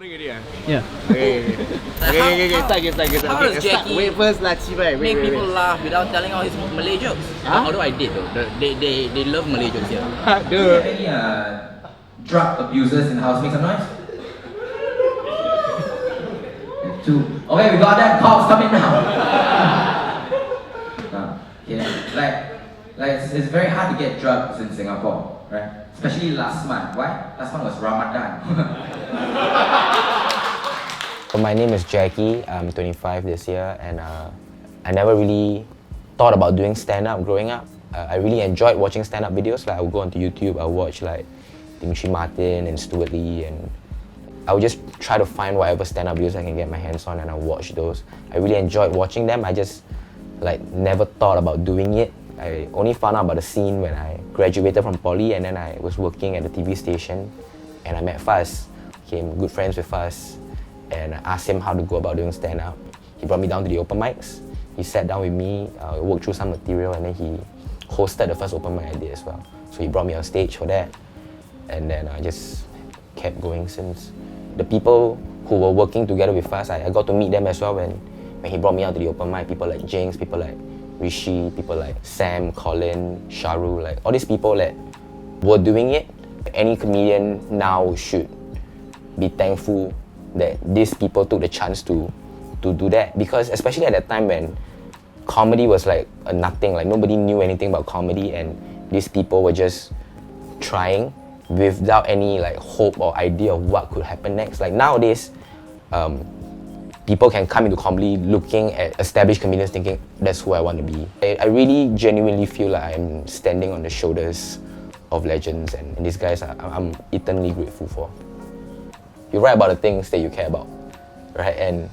Yeah. Okay. How does Jacky Wait first, lah, Chibai. make people laugh without telling all his Malay jokes? Huh? Although I did though. They love Malay jokes here. Any drug abusers in the house? Make some noise. Two. Okay, we got that. Cops coming now. Yeah, like it's very hard to get drugs in Singapore, right? Especially last month. Why? Last month was Ramadan. So my name is Jacky. I'm 25 this year, and I never really thought about doing stand-up growing up. I really enjoyed watching stand-up videos. Like I would go onto YouTube, I would watch like Dimitri Martin and Stuart Lee, and I would just try to find whatever stand-up videos I can get my hands on, and I watch those. I really enjoyed watching them. I just never thought about doing it. I only found out about the scene when I graduated from poly, and then I was working at the TV station, and I met Faz, became good friends with Faz, and I asked him how to go about doing stand-up. He brought me down to the open mics. He sat down with me, worked through some material, and then he hosted the first open mic I did as well. So he brought me on stage for that, and then I just kept going since. The people who were working together with us, I got to meet them as well when he brought me out to the open mic. People like James, people like Rishi, people like Sam, Colin, Sharu, like all these people that were doing it. Any comedian now should be thankful that these people took the chance to do that, because especially at that time when comedy was like a nothing, like nobody knew anything about comedy, and these people were just trying without any like hope or idea of what could happen next. Like nowadays, people can come into comedy looking at established comedians thinking that's who I want to be. I really genuinely feel like I'm standing on the shoulders of legends, and these guys I'm eternally grateful for. You write about the things that you care about, right? And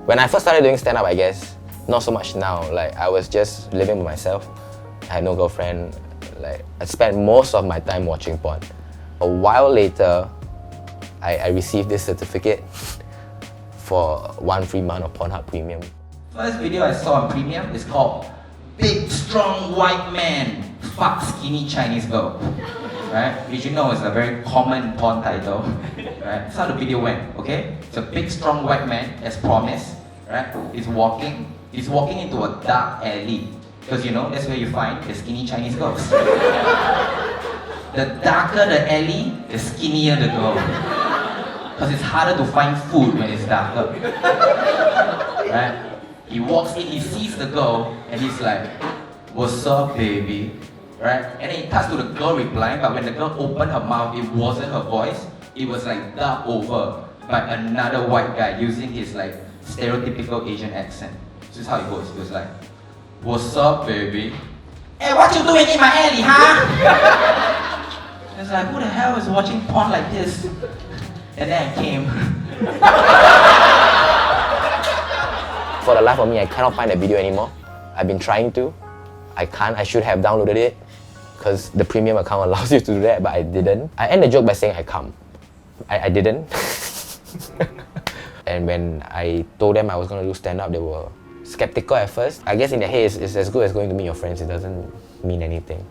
when I first started doing stand-up, I guess, not so much now. Like I was just living with myself. I had no girlfriend. Like I spent most of my time watching porn. A while later, I received this certificate for 1 free month of Pornhub Premium. First video I saw on Premium is called Big Strong White Man Fuck Skinny Chinese Girl. Right? Did you know it's a very common porn title? Right? That's how the video went, okay? It's a big strong white man, as promised, right? He's walking into a dark alley. Because you know, that's where you find the skinny Chinese girls. The darker the alley, the skinnier the girl. Because it's harder to find food when it's darker. Right? He walks in, he sees the girl, and he's like, "What's up, baby?" Right? And then he touched to the girl replying, but when the girl opened her mouth, it wasn't her voice. It was like dubbed over by another white guy using his like stereotypical Asian accent. This is how it goes. It was like, "What's up, baby? Hey, what you doing in my alley, huh?" It's like, who the hell is watching porn like this? And then I came. For the life of me, I cannot find that video anymore. I've been trying to. I can't. I should have downloaded it because the premium account allows you to do that, but I didn't. I end the joke by saying I come. I didn't. And when I told them I was going to do stand-up, they were skeptical at first. I guess in their head, it's as good as going to meet your friends. It doesn't mean anything.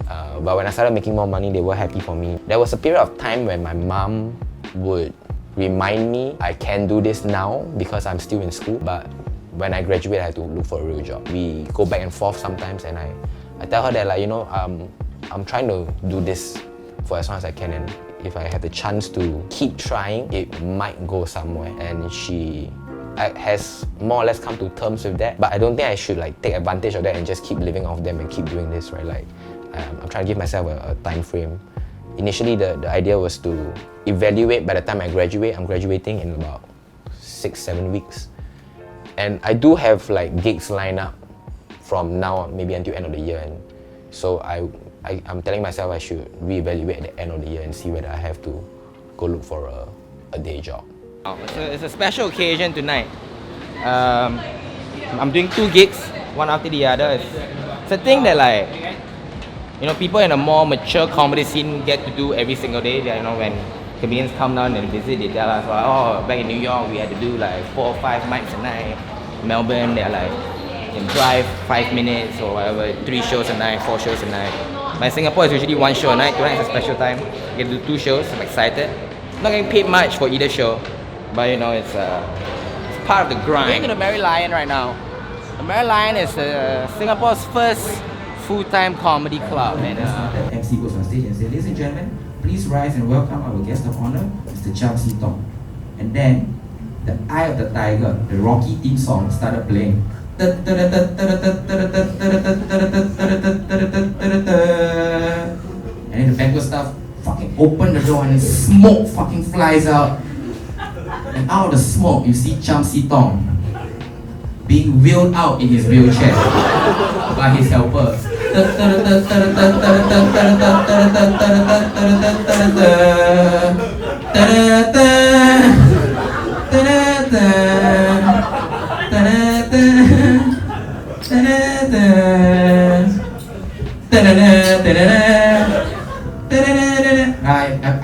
But when I started making more money, they were happy for me. There was a period of time when my mom would remind me I can do this now because I'm still in school, but when I graduate, I had to look for a real job. We go back and forth sometimes, and I tell her that, like, you know, I'm trying to do this for as long as I can, and if I have the chance to keep trying, it might go somewhere. And she has more or less come to terms with that, but I don't think I should like take advantage of that and just keep living off them and keep doing this, right? Like, I'm trying to give myself a time frame. Initially, the idea was to evaluate by the time I graduate. I'm graduating in about 6-7 weeks. And I do have like gigs lined up from now maybe until end of the year. And so I'm telling myself I should reevaluate at the end of the year and see whether I have to go look for a day job. It's a special occasion tonight. I'm doing 2 gigs, one after the other. It's a thing that, like, you know, people in a more mature comedy scene get to do every single day. You know, when comedians come down and visit, they tell us, well, oh, back in New York, we had to do like 4 or 5 mics a night. Melbourne, they're like, you can drive 5 minutes or whatever, 3 shows a night, 4 shows a night. But in Singapore, it's usually 1 show a night. Tonight is a special time. You get to do 2 shows. I'm excited. I'm not getting paid much for either show, But you know, it's part of the grind. We're going to the Merry Lion right now. The Merry Lion is Singapore's first full-time comedy club. And the MC goes on stage and says, "Ladies and gentlemen, please rise and welcome our guest of honor, Mr. Jacky Ng." And then, the Eye of the Tiger, the Rocky theme song, started playing. And then the banquet staff fucking open the door and smoke fucking flies out. And out of the smoke, you see Jacky Ng being wheeled out in his wheelchair by his helper.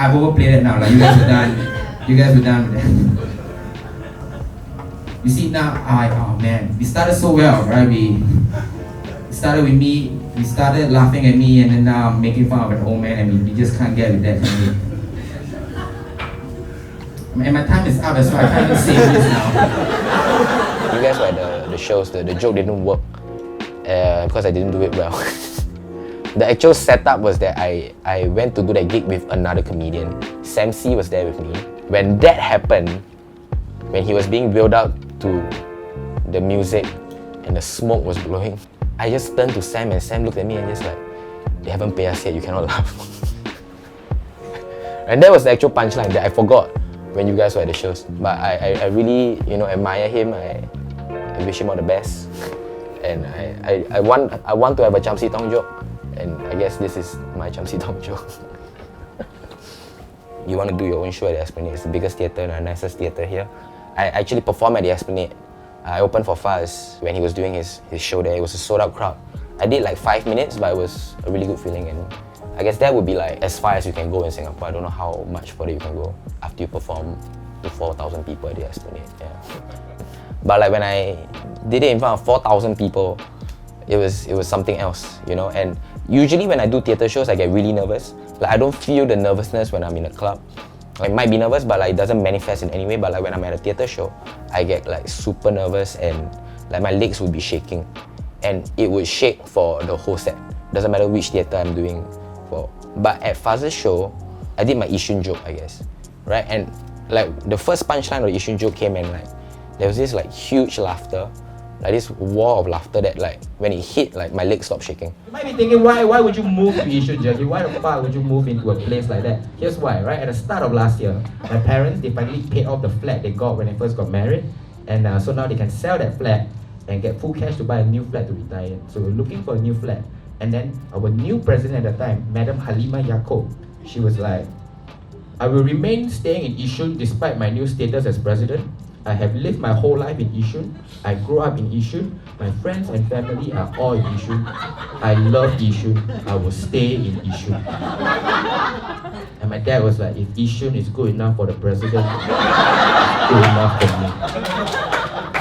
I've overplayed it now. Like you guys are done. You guys are done with it. You see now, oh man, we started so well, right? We started with me. We started laughing at me, and then now I'm making fun of an old man, and we just can't get with that, can we? And my time is up, so I can't even say this now. You guys were at the shows, the joke didn't work because I didn't do it well. The actual setup was that I went to do that gig with another comedian. Sam C was there with me. When that happened, when he was being wheeled out to the music and the smoke was blowing, I just turned to Sam and Sam looked at me and just like, "They haven't paid us yet, you cannot laugh." And that was the actual punchline that I forgot when you guys were at the shows. But I really, admire him. I wish him all the best. And I want to have a Jacky Ng joke. And I guess this is my Jacky Ng joke. You want to do your own show at the Esplanade. It's the biggest theatre and the nicest theatre here. I actually performed at the Esplanade. I opened for Faz when he was doing his show there. It was a sold out crowd. I did like 5 minutes, but it was a really good feeling. And I guess that would be like as far as you can go in Singapore. I don't know how much further you can go after you perform to 4,000 people at the Esplanade. Yeah. But like when I did it in front of 4,000 people, it was something else, And usually when I do theatre shows, I get really nervous. Like I don't feel the nervousness when I'm in a club. I might be nervous, but like it doesn't manifest in any way. But like when I'm at a theatre show, I get like super nervous and like my legs would be shaking, and it would shake for the whole set. Doesn't matter which theatre I'm doing for. But at Faz's show, I did my Yishun joke, I guess, right? And like the first punchline of the Yishun joke came and like there was this like huge laughter, like this wall of laughter that like when it hit, like my legs stopped shaking. You might be thinking, why would you move to Yishun, Jacky? Why the fuck would you move into a place like that? Here's why, right? At the start of last year, my parents, they finally paid off the flat they got when they first got married. And so now they can sell that flat and get full cash to buy a new flat to retire. So we're looking for a new flat. And then our new president at the time, Madam Halima Yaakob, she was like, "I will remain staying in Yishun despite my new status as president. I have lived my whole life in Yishun. I grew up in Yishun. My friends and family are all in Yishun. I love Yishun. I will stay in Yishun." And my dad was like, "If Yishun is good enough for the president, it's good enough for me."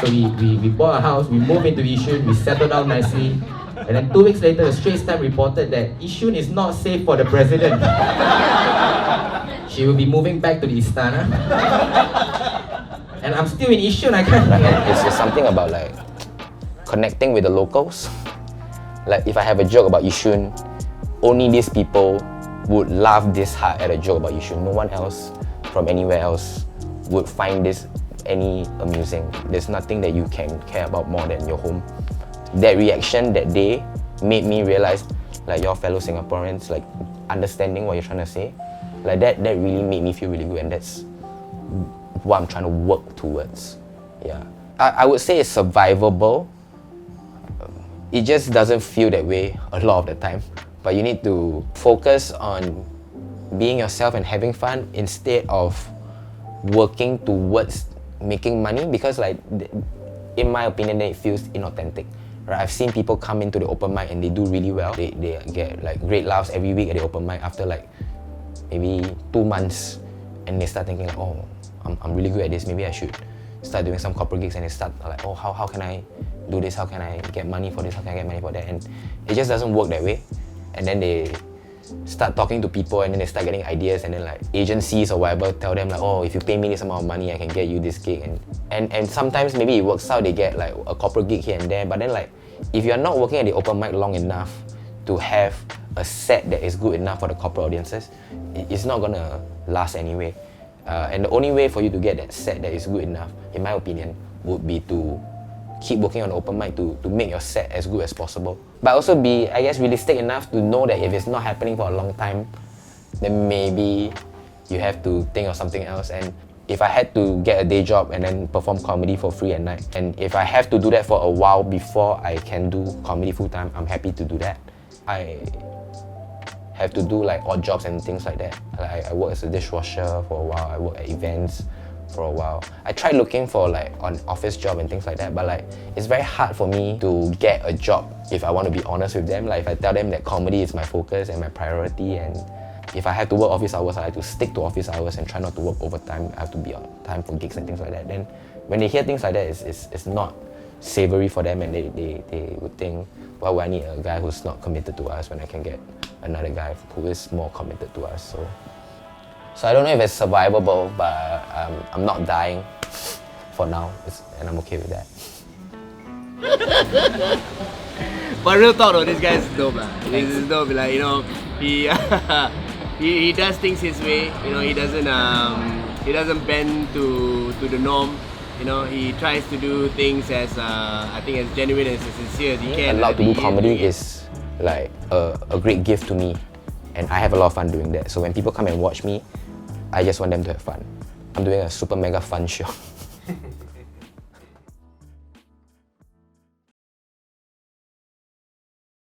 So we bought a house, we moved into Yishun, we settled down nicely. And then 2 weeks later, the Straits Times reported that Yishun is not safe for the president. She will be moving back to the Istana. And I'm still in Yishun, I can't. It's something about like connecting with the locals. Like if I have a joke about Yishun, only these people would laugh this hard at a joke about Yishun. No one else from anywhere else would find this any amusing. There's nothing that you can care about more than your home. That reaction that day made me realize like your fellow Singaporeans like understanding what you're trying to say. Like that really made me feel really good, and that's what I'm trying to work towards. Yeah, I would say it's survivable. It just doesn't feel that way a lot of the time. But you need to focus on being yourself and having fun instead of working towards making money, because like in my opinion then it feels inauthentic. Right? I've seen people come into the open mic and they do really well. They get like great laughs every week at the open mic after like maybe 2 months, and they start thinking like, "Oh, I'm really good at this, maybe I should start doing some corporate gigs," and they start like, "Oh, how can I do this? How can I get money for this? How can I get money for that?" And it just doesn't work that way. And then they start talking to people and then they start getting ideas, and then like agencies or whatever tell them like, oh, if you pay me this amount of money, I can get you this gig, and sometimes maybe it works out, they get like a corporate gig here and there, but then like if you're not working at the open mic long enough to have a set that is good enough for the corporate audiences, it's not gonna last anyway. And the only way for you to get that set that is good enough, in my opinion, would be to keep working on the open mic to make your set as good as possible. But also be, I guess, realistic enough to know that if it's not happening for a long time, then maybe you have to think of something else. And if I had to get a day job and then perform comedy for free at night, and if I have to do that for a while before I can do comedy full time, I'm happy to do that. I have to do like odd jobs and things like that. I work as a dishwasher for a while, I work at events for a while. I tried looking for like an office job and things like that, but like it's very hard for me to get a job if I want to be honest with them. Like if I tell them that comedy is my focus and my priority, and if I have to work office hours, I have to stick to office hours and try not to work overtime. I have to be on time for gigs and things like that. Then when they hear things like that, it's not savory for them, and they would think, why would I need a guy who's not committed to us when I can get another guy who is more committed to us. So I don't know if it's survivable, but I'm not dying for now, and I'm okay with that. But real talk though, this guy is dope lah. This is dope. Like, you know, he he does things his way. You know, he doesn't bend to the norm. You know, he tries to do things as I think as genuine and as sincere as he can. Allowed to do comedy is like a great gift to me, and I have a lot of fun doing that. So when people come and watch me, I just want them to have fun. I'm doing a super mega fun show.